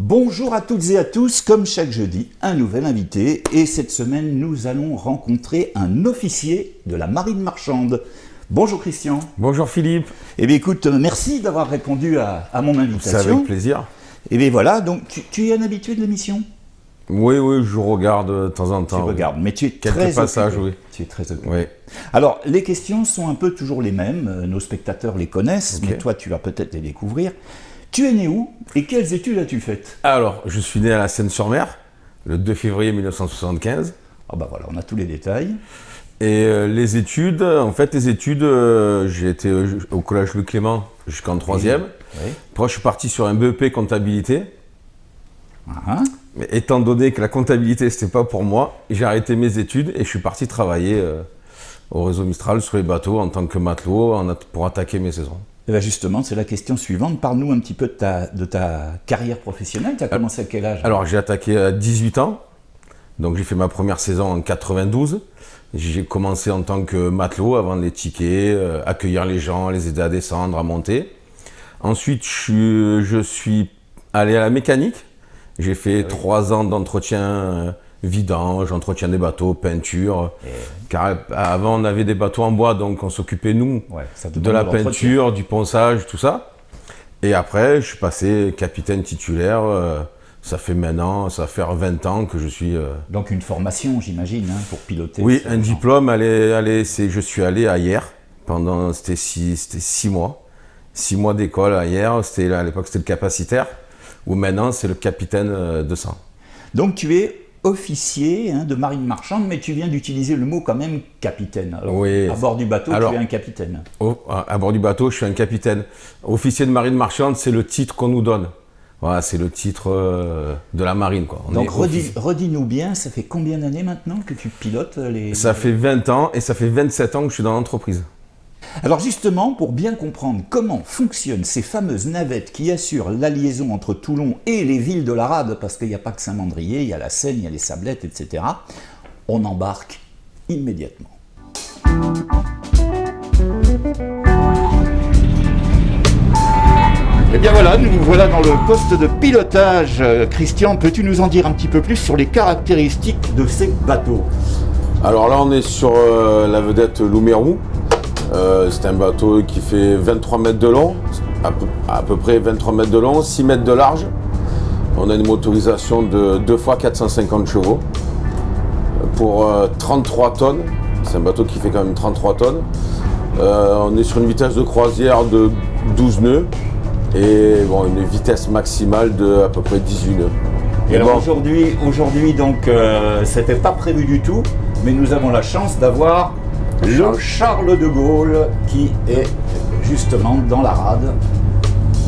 Bonjour à toutes et à tous, comme chaque jeudi, un nouvel invité. Et cette semaine, nous allons rencontrer un officier de la marine marchande. Bonjour Christian. Bonjour Philippe. Eh bien écoute, merci d'avoir répondu à mon invitation. C'est avec plaisir. Eh bien voilà, donc tu es un habitué de l'émission ? Oui, je regarde de temps en temps. Tu regardes, mais tu es quelques très passages, occupé. oui. Tu es très occupé. Oui. Alors, les questions sont un peu toujours les mêmes. Nos spectateurs les connaissent, Ok. mais toi, tu vas peut-être les découvrir. Tu es né où et quelles études as-tu faites ? Alors, je suis né à la Seine-sur-Mer, le 2 février 1975. Ah bah voilà, on a tous les détails. Et les études, j'ai été au collège Louis Clément jusqu'en 3e. Oui. Après, je suis parti sur un BEP comptabilité. Ah, Mais étant donné que la comptabilité, c'était pas pour moi, j'ai arrêté mes études et je suis parti travailler au réseau Mistral sur les bateaux en tant que matelot pour attaquer mes saisons. et bien justement, c'est la question suivante. Parle-nous un petit peu de ta carrière professionnelle. Tu as commencé à quel âge ? Alors, j'ai attaqué à 18 ans. Donc, j'ai fait ma première saison en 92. J'ai commencé en tant que matelot à vendre les tickets, accueillir les gens, les aider à descendre, à monter. Ensuite, je suis allé à la mécanique. J'ai fait 3 ans d'entretien vidange, entretien des bateaux, peinture. Car avant, on avait des bateaux en bois, donc on s'occupait, nous, Ouais, ça te de demande la l'entretien. peinture, du ponçage, tout ça. Et après, je suis passé capitaine titulaire. Ça fait maintenant, ça va faire 20 ans que je suis... Donc une formation, j'imagine, hein, pour piloter. Oui, ce un genre. diplôme, je suis allé à Hyères pendant, c'était 6 mois. 6 mois d'école à Hyères, à l'époque c'était le capacitaire, où maintenant c'est le capitaine 200. Donc tu es officier hein, de marine marchande, mais tu viens d'utiliser le mot quand même capitaine. Alors, Oui. à bord du bateau, Alors- tu es un capitaine. À bord du bateau, je suis un capitaine. Officier de marine marchande, c'est le titre qu'on nous donne. Voilà, c'est le titre de la marine, quoi. On Donc est officier. redis-nous bien, ça fait combien d'années maintenant que tu pilotes les... Ça fait 20 ans et ça fait 27 ans que je suis dans l'entreprise. Alors justement, pour bien comprendre comment fonctionnent ces fameuses navettes qui assurent la liaison entre Toulon et les villes de la rade, parce qu'il n'y a pas que Saint-Mandrier, il y a la Seine, il y a les Sablettes, etc., on embarque immédiatement. Eh bien voilà, nous voilà dans le poste de pilotage. Christian, peux-tu nous en dire un petit peu plus sur les caractéristiques de ces bateaux ? Alors là, on est sur la vedette Loumerou. C'est un bateau qui fait 23 mètres de long, à peu près 23 mètres de long, 6 mètres de large. On a une motorisation de 2 fois 450 chevaux pour 33 tonnes. C'est un bateau qui fait quand même 33 tonnes. On est sur une vitesse de croisière de 12 nœuds et bon, une vitesse maximale de à peu près 18 nœuds. Et Et alors bon, aujourd'hui donc, c'était pas prévu du tout, mais nous avons la chance d'avoir le Charles de Gaulle qui est justement dans la rade.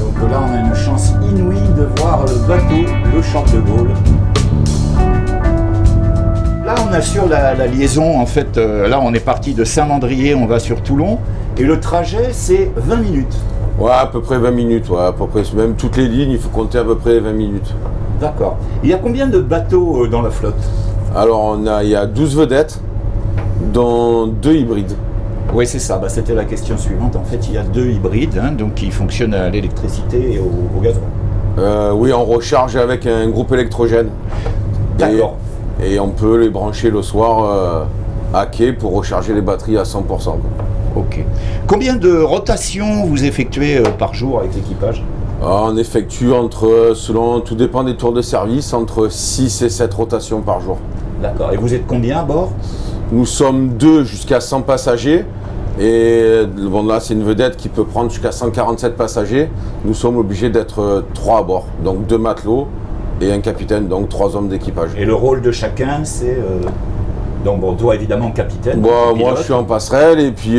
Donc là, on a une chance inouïe de voir le bateau, le Charles de Gaulle. Là, on assure la liaison, en fait, là, on est parti de Saint-Mandrier, on va sur Toulon, et le trajet, c'est 20 minutes. ouais, à peu près 20 minutes, ouais, à peu près, même toutes les lignes, il faut compter à peu près 20 minutes. D'accord. Il y a combien de bateaux dans la flotte ? Alors il y a 12 vedettes, dont 2 hybrides. Oui, c'est ça. Bah, c'était la question suivante. En fait, il y a 2 hybrides, hein, donc qui fonctionnent à l'électricité et au gazon. Oui, on recharge avec un groupe électrogène. D'accord. Et on peut les brancher le soir à quai pour recharger les batteries à 100%. quoi. Ok. Combien de rotations vous effectuez par jour avec l'équipage ? On effectue tout dépend des tours de service, entre 6 et 7 rotations par jour. D'accord. Et vous êtes combien à bord ? Nous sommes 2 jusqu'à 100 passagers. Et bon, là, c'est une vedette qui peut prendre jusqu'à 147 passagers. Nous sommes obligés d'être 3 à bord. Donc 2 matelots et un capitaine, donc 3 hommes d'équipage. Et le rôle de chacun, c'est... Donc, bon, toi, évidemment, capitaine. Bon, moi, pilote. je suis en passerelle et puis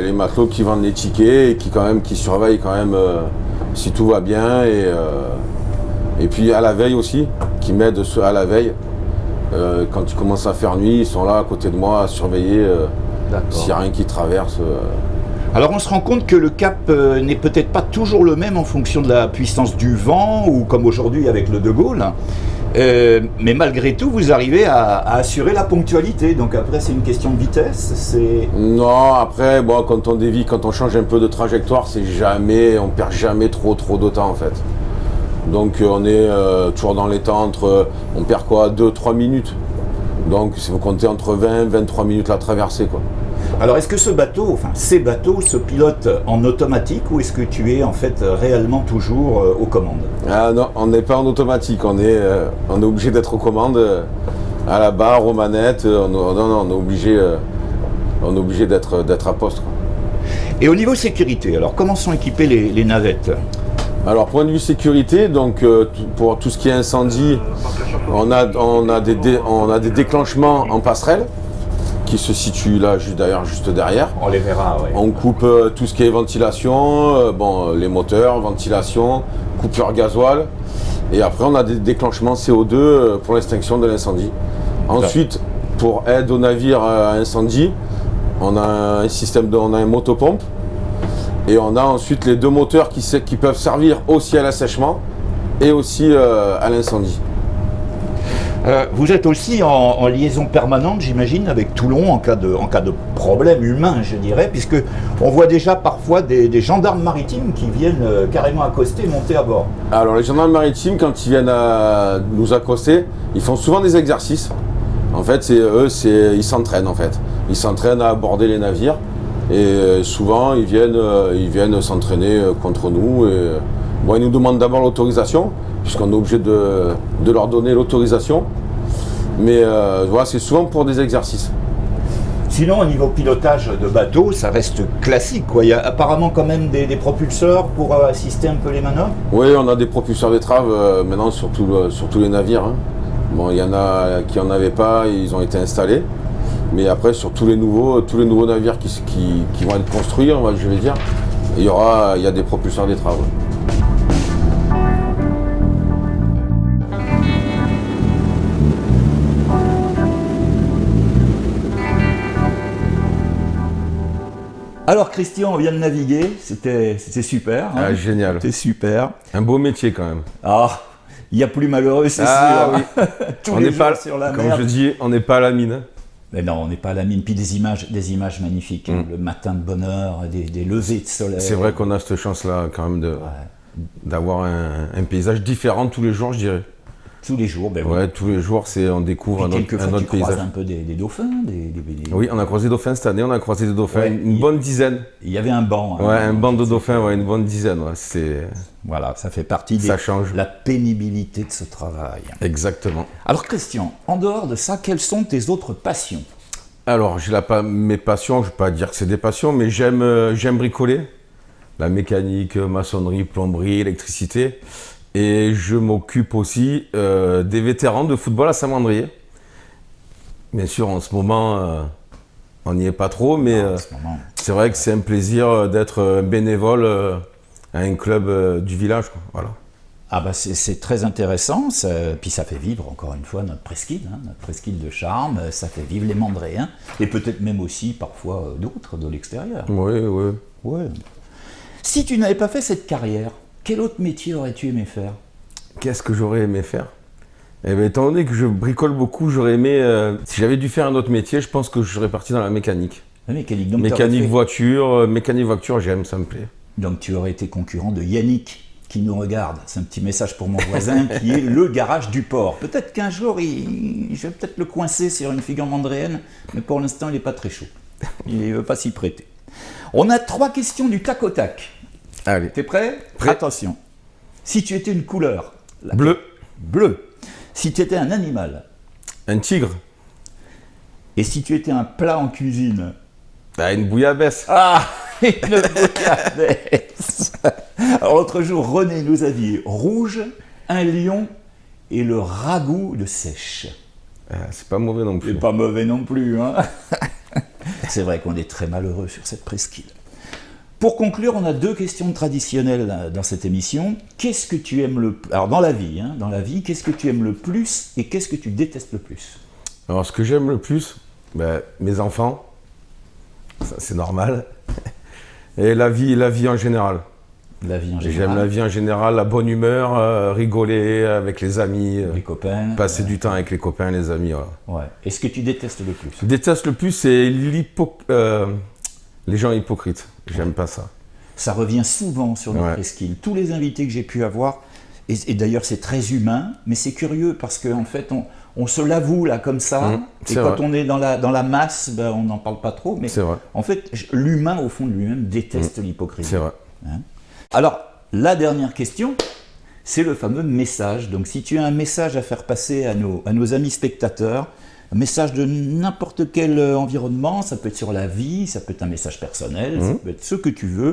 les matelots qui vendent les tickets et qui surveillent quand même si tout va bien. Et puis à la veille aussi, qui m'aident à la veille. Quand il commence à faire nuit, ils sont là à côté de moi à surveiller D'accord. s'il n'y a rien qui traverse. Alors, on se rend compte que le cap n'est peut-être pas toujours le même en fonction de la puissance du vent ou comme aujourd'hui avec le De Gaulle. Mais malgré tout, vous arrivez à assurer la ponctualité. Donc après, c'est une question de vitesse. Non, après, bon, quand on dévie, quand on change un peu de trajectoire, on perd jamais trop de temps en fait. Donc on est toujours dans les temps on perd quoi, 2-3 minutes. Donc si vous comptez entre 20 et 23 minutes la traversée, quoi. Alors est-ce que ces bateaux se pilotent en automatique ou est-ce que tu es en fait réellement toujours aux commandes? Ah non, on n'est pas en automatique, on est obligé d'être aux commandes, à la barre, aux manettes, on est obligé d'être à poste, quoi. Et au niveau sécurité, alors comment sont équipées les navettes? Alors point de vue sécurité, donc pour tout ce qui est incendie, on a des déclenchements en passerelle qui se situent là juste derrière. On les verra, oui. On coupe tout ce qui est ventilation, les moteurs, ventilation, coupure gasoil. Et après on a des déclenchements CO2 pour l'extinction de l'incendie. Ensuite, pour aide au navire à incendie, on a un motopompe. Et on a ensuite les 2 moteurs qui peuvent servir aussi à l'assèchement et aussi à l'incendie. Vous êtes aussi en liaison permanente, j'imagine, avec Toulon en cas de problème humain, je dirais, puisque on voit déjà parfois des gendarmes maritimes qui viennent carrément accoster et monter à bord. Alors les gendarmes maritimes, quand ils viennent nous accoster, ils font souvent des exercices. En fait, ils s'entraînent en fait. Ils s'entraînent à aborder les navires. Et souvent, ils viennent s'entraîner contre nous. Et, ils nous demandent d'abord l'autorisation, puisqu'on est obligé de leur donner l'autorisation. Mais c'est souvent pour des exercices. Sinon, au niveau pilotage de bateau, ça reste classique, quoi. Il y a apparemment quand même des propulseurs pour assister un peu les manœuvres. Oui, on a des propulseurs d'étrave maintenant sur tous les navires, hein. Bon, il y en a qui n'en avaient pas, ils ont été installés. Mais après, sur tous les nouveaux navires qui vont être construits, je vais dire, il y a des propulseurs d'étrave. Alors Christian, on vient de naviguer, c'était super. Hein. Ah, génial. C'était super. Un beau métier quand même. Ah, il y a plus malheureux, c'est sûr. Oui. Tous les jours sur la mer. Comme je dis, on n'est pas à la mine. Mais non, on n'est pas à la mine. Puis des images magnifiques. Hein. Le matin de bonne heure, des levées de soleil. C'est vrai qu'on a cette chance-là quand même d'avoir un paysage différent tous les jours, je dirais. Tous les jours, ben oui. Tous les jours, on découvre un autre paysage. Tu croises un peu des dauphins Oui, on a croisé des dauphins cette année, on a croisé des dauphins, une bonne dizaine. Il y avait un banc. Un banc de dauphins, une bonne dizaine. Voilà, ça fait partie de la pénibilité de ce travail. Exactement. Alors Christian, en dehors de ça, quelles sont tes autres passions? Alors, mes passions, je ne vais pas dire que c'est des passions, mais j'aime bricoler. La mécanique, maçonnerie, plomberie, électricité. Et je m'occupe aussi des vétérans de football à Saint-Mandrier. Bien sûr, en ce moment, on n'y est pas trop, mais c'est vrai que c'est un plaisir d'être bénévole à un club du village, quoi. Voilà. Ah bah c'est très intéressant, puis ça fait vivre encore une fois notre presqu'île, hein, notre presqu'île de charme, ça fait vivre les Mandréens, et peut-être même aussi parfois d'autres de l'extérieur. Oui. Ouais. Si tu n'avais pas fait cette carrière, quel autre métier aurais-tu aimé faire? Qu'est-ce que j'aurais aimé faire? Eh bien, étant donné que je bricole beaucoup, j'aurais aimé... si j'avais dû faire un autre métier, je pense que je serais parti dans la mécanique. La mécanique, donc mécanique voiture, j'aime, ça me plaît. Donc tu aurais été concurrent de Yannick, qui nous regarde. C'est un petit message pour mon voisin, qui est le garage du port. Peut-être qu'un jour, je vais peut-être le coincer sur une figure mandréenne, mais pour l'instant, il n'est pas très chaud. Il ne veut pas s'y prêter. On a 3 questions du tac au tac. Allez. T'es prêt? Prêt. Attention. Si tu étais une couleur. Bleu. Bleu. Si tu étais un animal. Un tigre. Et si tu étais un plat en cuisine. Une bouillabaisse. Ah, une bouillabaisse. Alors l'autre jour, René nous a dit rouge, un lion et le ragoût de sèche. C'est pas mauvais non plus. C'est pas mauvais non plus, hein. C'est vrai qu'on est très malheureux sur cette presqu'île. Pour conclure, on a 2 questions traditionnelles dans cette émission. Qu'est-ce que tu aimes le plus? Alors dans la vie, qu'est-ce que tu aimes le plus et qu'est-ce que tu détestes le plus? Alors ce que j'aime le plus, mes enfants, ça c'est normal, et la vie en général. La vie en général. J'aime la vie en général, la bonne humeur, rigoler avec les amis, les copains, passer du temps avec les copains, les amis. Voilà. Ouais. Et ce que tu détestes le plus? Je déteste le plus, c'est les gens hypocrites. J'aime pas ça. Ça revient souvent sur notre presqu'île. Tous les invités que j'ai pu avoir, et d'ailleurs c'est très humain, mais c'est curieux parce qu'en fait on se l'avoue là comme ça, et quand on est dans la masse, ben, on n'en parle pas trop, mais en fait l'humain au fond de lui-même déteste l'hypocrisie. C'est vrai. Hein. Alors la dernière question, c'est le fameux message. Donc si tu as un message à faire passer à nos amis spectateurs, un message de n'importe quel environnement, ça peut être sur la vie, ça peut être un message personnel, ça peut être ce que tu veux,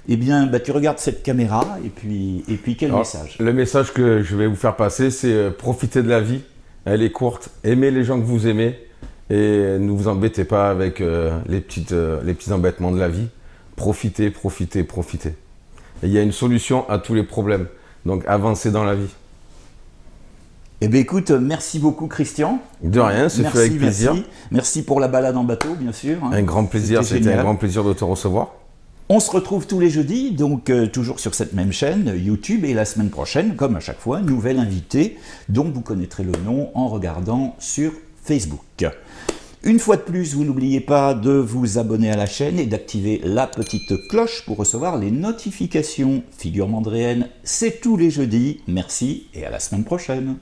eh bien bah, tu regardes cette caméra et puis quel message? Le message que je vais vous faire passer, c'est profitez de la vie, elle est courte, aimez les gens que vous aimez et ne vous embêtez pas avec les petits embêtements de la vie. Profitez, profitez, profitez. Et il y a une solution à tous les problèmes, donc avancez dans la vie. Eh bien écoute, merci beaucoup Christian. De rien, c'est fait avec plaisir. Merci pour la balade en bateau, bien sûr. Hein. Un grand plaisir, c'était un grand plaisir de te recevoir. On se retrouve tous les jeudis, donc toujours sur cette même chaîne YouTube, et la semaine prochaine, comme à chaque fois, nouvel invité dont vous connaîtrez le nom en regardant sur Facebook. Une fois de plus, vous n'oubliez pas de vous abonner à la chaîne et d'activer la petite cloche pour recevoir les notifications. Figure mandréenne, c'est tous les jeudis. Merci et à la semaine prochaine.